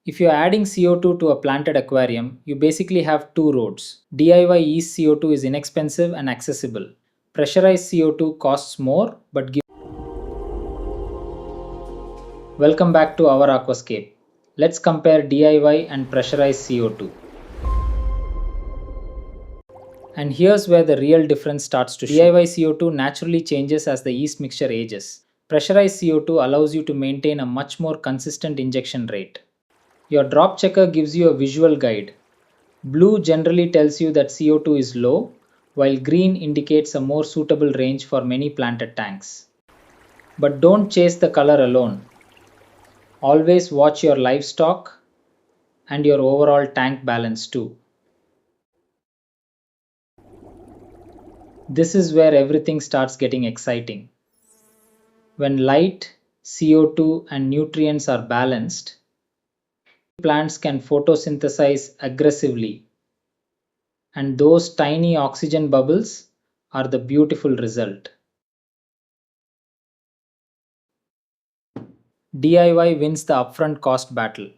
If you are adding CO2 to a planted aquarium, you basically have two roads. DIY yeast CO2 is inexpensive and accessible. Pressurized CO2 costs more but gives. Welcome back to our Aquascape. Let's compare DIY and pressurized CO2. And here's where the real difference starts to show. DIY CO2 naturally changes as the yeast mixture ages. Pressurized CO2 allows you to maintain a much more consistent injection rate. Your drop checker gives you a visual guide. Blue generally tells you that CO2 is low, while green indicates a more suitable range for many planted tanks. But don't chase the color alone. Always watch your livestock and your overall tank balance too. This is where everything starts getting exciting. When light, CO2 and nutrients are balanced, plants can photosynthesize aggressively, and those tiny oxygen bubbles are the beautiful result. DIY wins the upfront cost battle.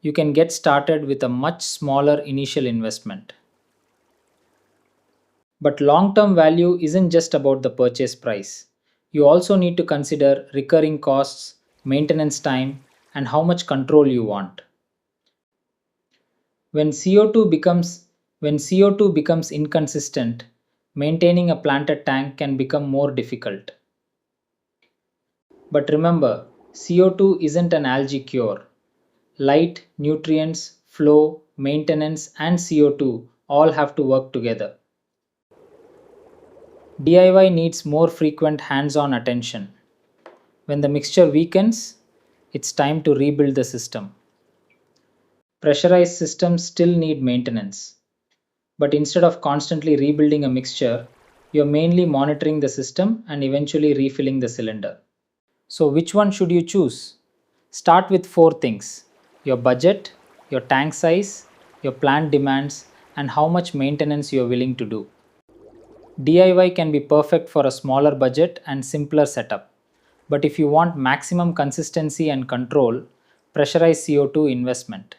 You can get started with a much smaller initial investment. But long-term value isn't just about the purchase price. You also need to consider recurring costs, maintenance time, and how much control you want. When CO2 becomes inconsistent, maintaining a planted tank can become more difficult. But remember, CO2 isn't an algae cure. Light, nutrients, flow, maintenance, and CO2 all have to work together. DIY needs more frequent hands-on attention. When the mixture weakens, it's time to rebuild the system. Pressurized systems still need maintenance. But instead of constantly rebuilding a mixture, you're mainly monitoring the system and eventually refilling the cylinder. So which one should you choose? Start with 4 things: your budget, your tank size, your plant demands, and how much maintenance you're willing to do. DIY can be perfect for a smaller budget and simpler setup. But if you want maximum consistency and control, pressurized CO2 investment.